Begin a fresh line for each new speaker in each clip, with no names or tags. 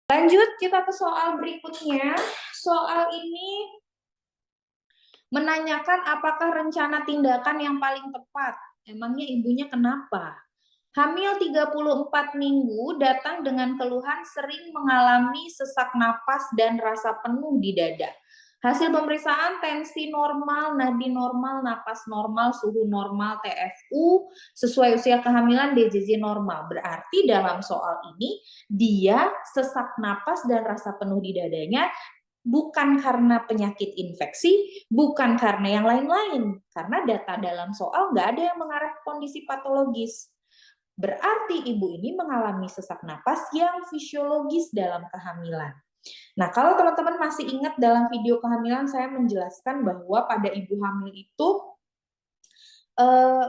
Lanjut kita ke soal berikutnya. Soal ini menanyakan apakah rencana tindakan yang paling tepat. Emangnya ibunya kenapa? Hamil 34 minggu datang dengan keluhan sering mengalami sesak napas dan rasa penuh di dada. Hasil pemeriksaan tensi normal, nadi normal, napas normal, suhu normal, TFU, sesuai usia kehamilan, DJJ normal. Berarti dalam soal ini dia sesak napas dan rasa penuh di dadanya bukan karena penyakit infeksi, bukan karena yang lain-lain. Karena data dalam soal nggak ada yang mengarah ke kondisi patologis. Berarti ibu ini mengalami sesak napas yang fisiologis dalam kehamilan. Nah, kalau teman-teman masih ingat dalam video kehamilan saya menjelaskan bahwa pada ibu hamil itu eh,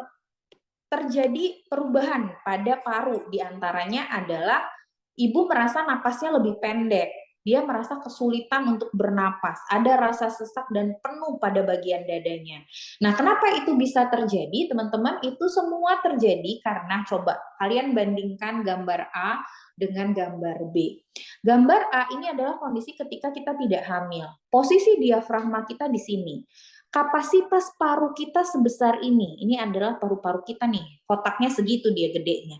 terjadi perubahan pada paru. Di antaranya adalah ibu merasa napasnya lebih pendek. Dia merasa kesulitan untuk bernapas, ada rasa sesak dan penuh pada bagian dadanya. Nah, kenapa itu bisa terjadi, teman-teman? Itu semua terjadi karena coba kalian bandingkan gambar A dengan gambar B. Gambar A ini adalah kondisi ketika kita tidak hamil. Posisi diafragma kita di sini. Kapasitas paru kita sebesar ini. Ini adalah paru-paru kita nih. Kotaknya segitu dia gedenya.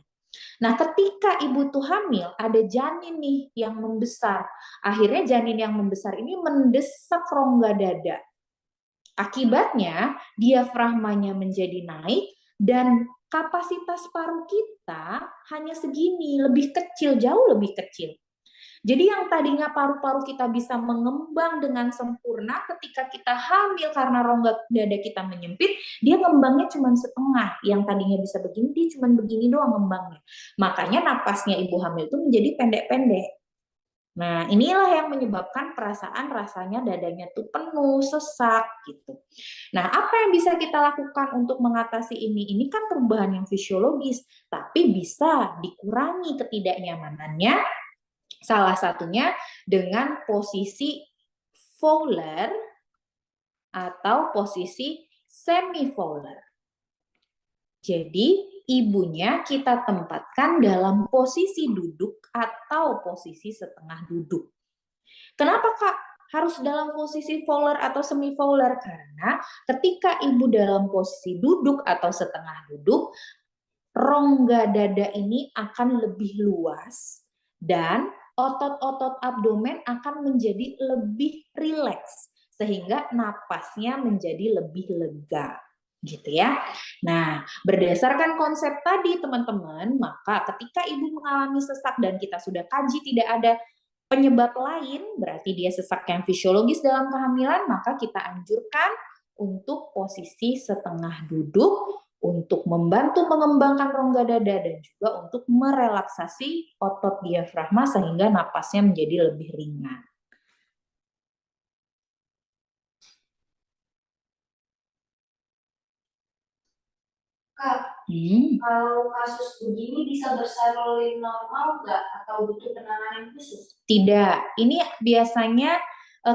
Nah, ketika ibu tuh hamil, ada janin nih yang membesar. Akhirnya janin yang membesar ini mendesak rongga dada. Akibatnya, diafragmanya menjadi naik dan kapasitas paru kita hanya segini, lebih kecil, jauh lebih kecil. Jadi yang tadinya paru-paru kita bisa mengembang dengan sempurna ketika kita hamil karena rongga dada kita menyempit, dia ngembangnya cuma setengah. Yang tadinya bisa begini, dia cuma begini doang ngembangnya. Makanya napasnya ibu hamil itu menjadi pendek-pendek. Nah, inilah yang menyebabkan perasaan rasanya dadanya tuh penuh, sesak gitu. Nah, apa yang bisa kita lakukan untuk mengatasi ini? Ini kan perubahan yang fisiologis, tapi bisa dikurangi ketidaknyamanannya. Salah satunya dengan posisi Fowler atau posisi semi-Fowler. Jadi, ibunya kita tempatkan dalam posisi duduk atau posisi setengah duduk. Kenapa, Kak? Harus dalam posisi Fowler atau semi-Fowler? Karena ketika ibu dalam posisi duduk atau setengah duduk, rongga dada ini akan lebih luas dan otot-otot abdomen akan menjadi lebih rileks sehingga napasnya menjadi lebih lega gitu ya. Nah, berdasarkan konsep tadi teman-teman, maka ketika ibu mengalami sesak dan kita sudah kaji tidak ada penyebab lain, berarti dia sesak yang fisiologis dalam kehamilan, maka kita anjurkan untuk posisi setengah duduk untuk membantu mengembangkan rongga dada dan juga untuk merelaksasi otot diafragma sehingga napasnya menjadi lebih ringan.
Kak, kalau kasus begini bisa bersalin normal nggak atau butuh penanganan khusus?
Tidak, ini biasanya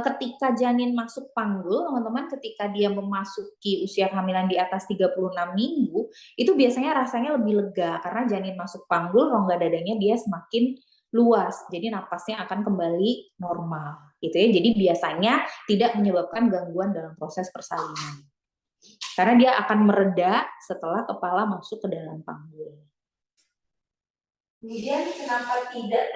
ketika janin masuk panggul, teman-teman, ketika dia memasuki usia kehamilan di atas 36 minggu, itu biasanya rasanya lebih lega karena janin masuk panggul, rongga dadanya dia semakin luas, jadi napasnya akan kembali normal, gitu ya. Jadi biasanya tidak menyebabkan gangguan dalam proses persalinan, karena dia akan mereda setelah kepala masuk ke dalam panggul.
Kemudian kenapa tidak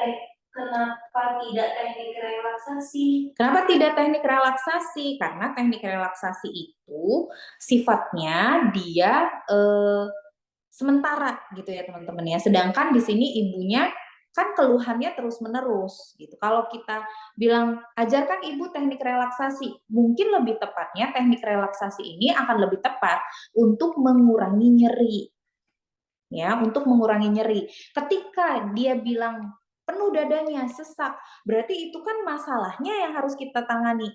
teknik relaksasi?
Kenapa tidak teknik relaksasi? Karena teknik relaksasi itu sifatnya dia sementara gitu ya teman-teman ya. Sedangkan di sini ibunya kan keluhannya terus-menerus gitu. Kalau kita bilang ajarkan ibu teknik relaksasi, mungkin lebih tepatnya teknik relaksasi ini akan lebih tepat untuk mengurangi nyeri. Ya, untuk mengurangi nyeri. Ketika dia bilang penuh dadanya, sesak, berarti itu kan masalahnya yang harus kita tangani.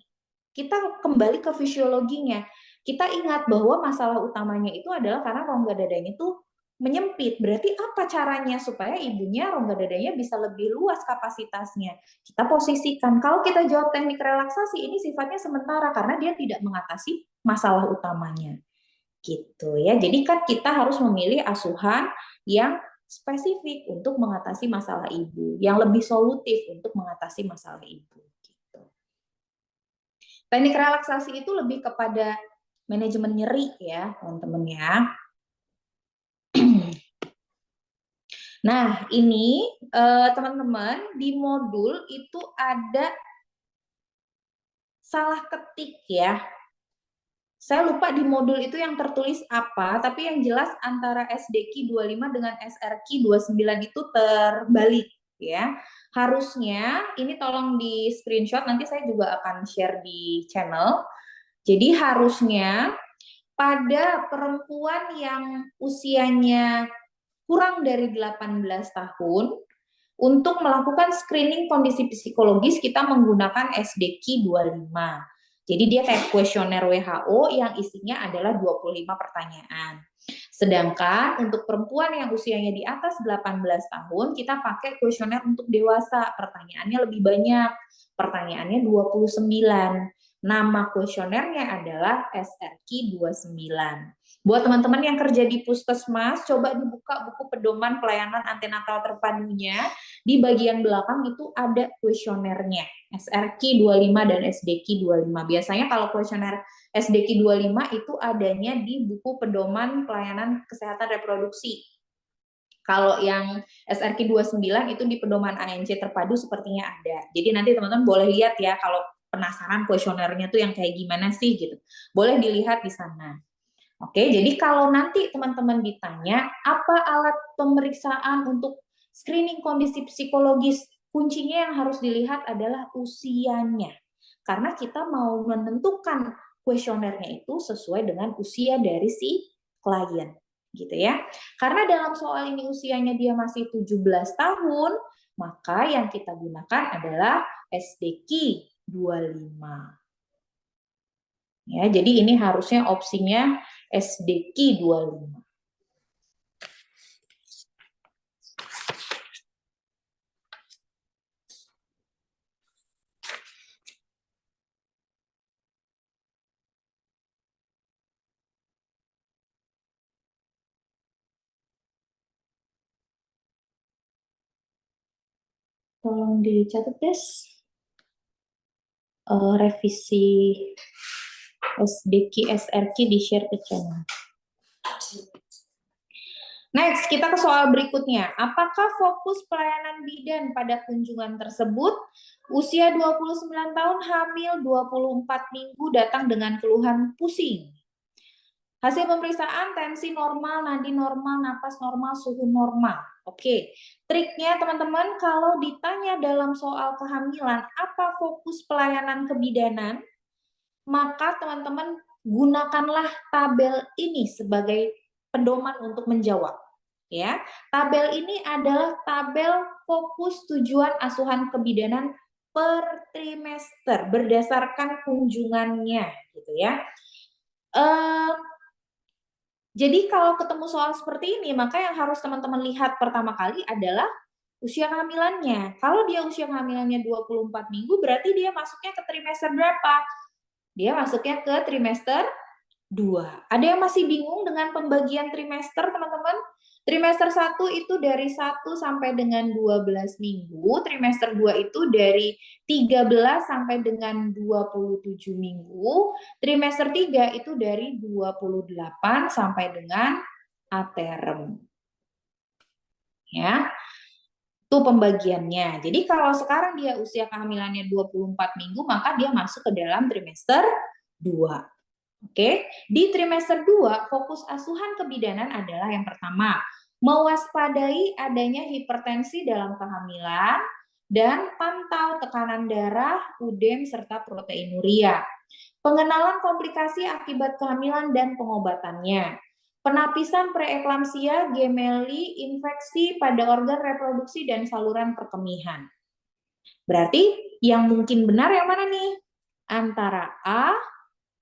Kita kembali ke fisiologinya. Kita ingat bahwa masalah utamanya itu adalah karena rongga dadanya itu menyempit. Berarti apa caranya supaya ibunya rongga dadanya bisa lebih luas kapasitasnya? Kita posisikan. Kalau kita jawab teknik relaksasi ini sifatnya sementara karena dia tidak mengatasi masalah utamanya gitu ya. Jadi kan kita harus memilih asuhan yang spesifik untuk mengatasi masalah ibu, yang lebih solutif untuk mengatasi masalah ibu. Gitu. Teknik relaksasi itu lebih kepada manajemen nyeri ya, teman-teman ya. Nah, ini teman-teman di modul itu ada salah ketik ya. Saya lupa di modul itu yang tertulis apa, tapi yang jelas antara SDQ 25 dengan SRQ 29 itu terbalik ya. Harusnya ini tolong di screenshot, nanti saya juga akan share di channel. Jadi harusnya pada perempuan yang usianya kurang dari 18 tahun, untuk melakukan screening kondisi psikologis kita menggunakan SDQ 25. Jadi dia kayak kuesioner WHO yang isinya adalah 25 pertanyaan. Sedangkan untuk perempuan yang usianya di atas 18 tahun, kita pakai kuesioner untuk dewasa. Pertanyaannya lebih banyak. Pertanyaannya 29. Nama kuesionernya adalah SRQ 29. Buat teman-teman yang kerja di puskesmas, coba dibuka buku pedoman pelayanan antenatal terpadunya. Di bagian belakang itu ada kuesionernya, SRQ 25 dan SDQ 25. Biasanya kalau kuesioner SDQ 25 itu adanya di buku pedoman pelayanan kesehatan reproduksi. Kalau yang SRQ 29 itu di pedoman ANC terpadu sepertinya ada. Jadi nanti teman-teman boleh lihat ya, kalau penasaran kuesionernya tuh yang kayak gimana sih gitu. Boleh dilihat di sana. Oke, jadi kalau nanti teman-teman ditanya apa alat pemeriksaan untuk screening kondisi psikologis, kuncinya yang harus dilihat adalah usianya. Karena kita mau menentukan kuesionernya itu sesuai dengan usia dari si klien, gitu ya. Karena dalam soal ini usianya dia masih 17 tahun, maka yang kita gunakan adalah SDQ 25. Ya, jadi ini harusnya opsinya SDQ 25. Tolong dicatat, guys. Revisi SDQ, SRQ di-share ke channel. Next, kita ke soal berikutnya. Apakah fokus pelayanan bidan pada kunjungan tersebut? Usia 29 tahun, hamil 24 minggu, datang dengan keluhan pusing. Hasil pemeriksaan tensi normal, nadi normal, napas normal, suhu normal. Oke, triknya teman-teman kalau ditanya dalam soal kehamilan, apa fokus pelayanan kebidanan? Maka teman-teman gunakanlah tabel ini sebagai pedoman untuk menjawab. Ya, tabel ini adalah tabel fokus tujuan asuhan kebidanan per trimester berdasarkan kunjungannya, gitu ya. Jadi kalau ketemu soal seperti ini, maka yang harus teman-teman lihat pertama kali adalah usia kehamilannya. Kalau dia usia kehamilannya 24 minggu, berarti dia masuknya ke trimester berapa? Dia masuknya ke trimester 2. Ada yang masih bingung dengan pembagian trimester, teman-teman? Trimester 1 itu dari 1 sampai dengan 12 minggu, trimester 2 itu dari 13 sampai dengan 27 minggu, trimester 3 itu dari 28 sampai dengan aterem. Ya. Itu pembagiannya. Jadi kalau sekarang dia usia kehamilannya 24 minggu, maka dia masuk ke dalam trimester 2. Oke, di trimester 2 fokus asuhan kebidanan adalah yang pertama, mewaspadai adanya hipertensi dalam kehamilan dan pantau tekanan darah, udem serta proteinuria. Pengenalan komplikasi akibat kehamilan dan pengobatannya. Penapisan preeklamsia, gemeli, infeksi pada organ reproduksi dan saluran perkemihan. Berarti yang mungkin benar yang mana nih? Antara A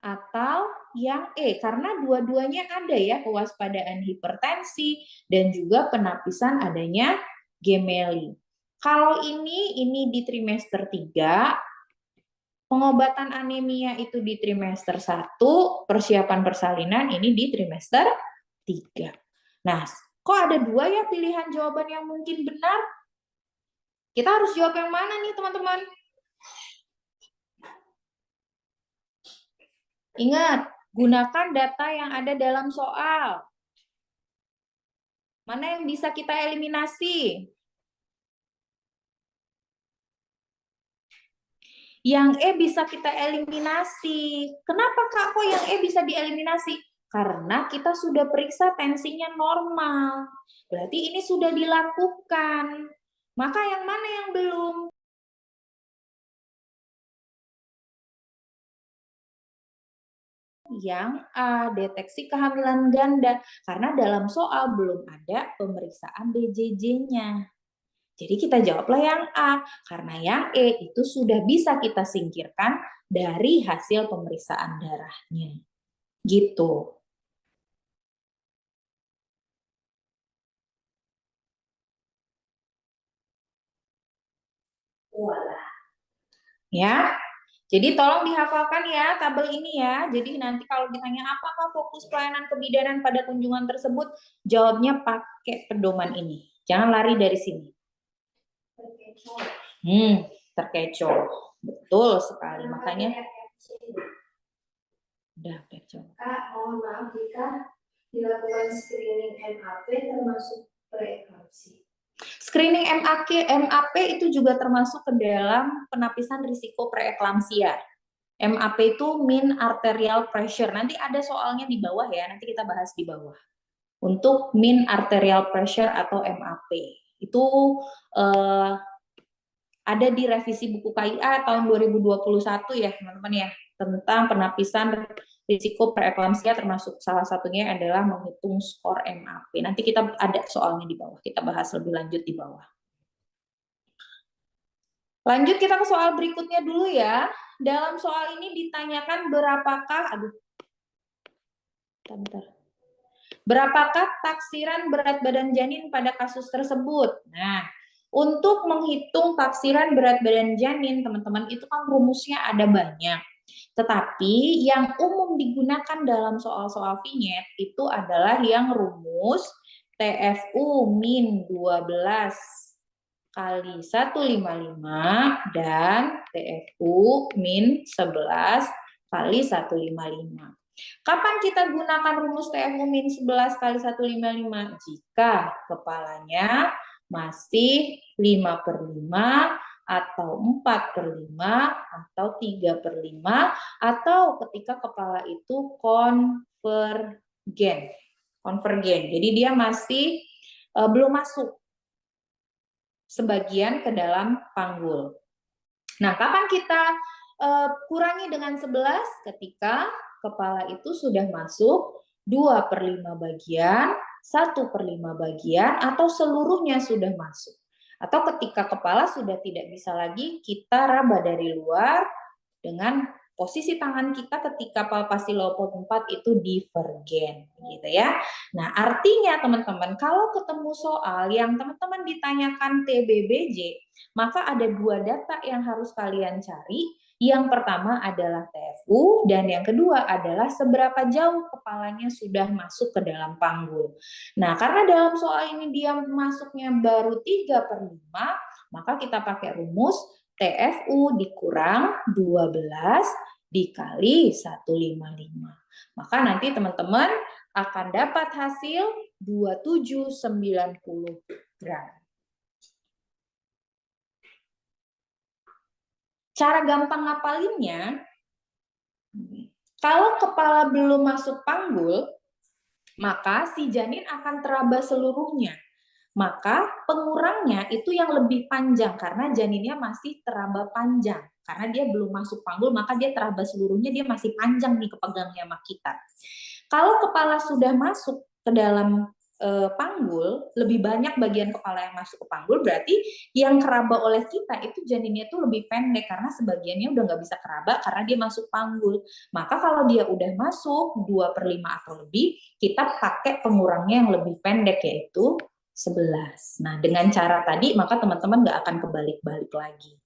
atau yang E, karena dua-duanya ada ya, kewaspadaan hipertensi dan juga penapisan adanya gemeli. Kalau ini di trimester 3, pengobatan anemia itu di trimester 1, persiapan persalinan ini di trimester 3. Nah, Kok ada dua ya pilihan jawaban yang mungkin benar? Kita harus jawab yang mana nih teman-teman? Ingat, gunakan data yang ada dalam soal. Mana yang bisa kita eliminasi? Yang E bisa kita eliminasi. Kenapa Kak kok yang E bisa dieliminasi? Karena kita sudah periksa tensinya normal. Berarti ini sudah dilakukan. Maka yang mana yang belum? Yang A, deteksi kehamilan ganda. Karena dalam soal belum ada pemeriksaan BJJ-nya. Jadi kita jawablah yang A, karena yang E itu sudah bisa kita singkirkan dari hasil pemeriksaan darahnya. Gitu. Walah. Ya. Jadi tolong dihafalkan ya tabel ini ya. Jadi nanti kalau ditanya apakah fokus pelayanan kebidanan pada kunjungan tersebut, jawabnya pakai pedoman ini. Jangan lari dari sini. Terkecoh. Betul sekali. Makanya udah kecoh.
Kak, mohon maaf jika dilakukan screening MAP termasuk preeklampsia.
Screening MAP itu juga termasuk ke dalam penapisan risiko preeklampsia. MAP itu mean arterial pressure. Nanti ada soalnya di bawah ya, nanti kita bahas di bawah. Untuk mean arterial pressure atau MAP. Itu ada di revisi buku KIA tahun 2021 ya, teman-teman ya, tentang penapisan risiko preeklampsia, termasuk salah satunya adalah menghitung skor MAP. Nanti kita ada soalnya di bawah, kita bahas lebih lanjut di bawah. Lanjut kita ke soal berikutnya dulu ya. Dalam soal ini ditanyakan berapakah taksiran berat badan janin pada kasus tersebut. Nah, untuk menghitung taksiran berat badan janin, teman-teman, itu kan rumusnya ada banyak. Tetapi yang umum digunakan dalam soal-soal vinyet itu adalah yang rumus TFU min 12 kali 155 dan TFU min 11 kali 155. Kapan kita gunakan rumus TFU min 11 kali 155? Jika kepalanya masih 5/5 atau 4/5 atau 3/5 atau ketika kepala itu konvergen. Jadi dia masih belum masuk sebagian ke dalam panggul. Nah, kapan kita kurangi dengan 11? Ketika kepala itu sudah masuk 2/5 bagian, 1/5 bagian, atau seluruhnya sudah masuk. Atau ketika kepala sudah tidak bisa lagi kita raba dari luar dengan posisi tangan kita ketika palpasi Leopold 4 itu divergen, gitu ya. Nah, artinya teman-teman, kalau ketemu soal yang teman-teman ditanyakan TBBJ, maka ada dua data yang harus kalian cari. Yang pertama adalah TFU dan yang kedua adalah seberapa jauh kepalanya sudah masuk ke dalam panggul. Nah, karena dalam soal ini dia masuknya baru 3/5, maka kita pakai rumus TFU dikurang 12 dikali 155. Maka nanti teman-teman akan dapat hasil 2790 gram. Cara gampang ngapalinnya, kalau kepala belum masuk panggul, maka si janin akan teraba seluruhnya. Maka pengurangnya itu yang lebih panjang karena janinnya masih teraba panjang. Karena dia belum masuk panggul, maka dia teraba seluruhnya, dia masih panjang nih kepegangnya sama kita. Kalau kepala sudah masuk ke dalam panggul, lebih banyak bagian kepala yang masuk ke panggul, berarti yang keraba oleh kita itu janinnya itu lebih pendek karena sebagiannya udah nggak bisa keraba karena dia masuk panggul. Maka kalau dia udah masuk 2/5 atau lebih, kita pakai pengurangnya yang lebih pendek yaitu 11. Nah, dengan cara tadi maka teman-teman nggak akan kebalik-balik lagi.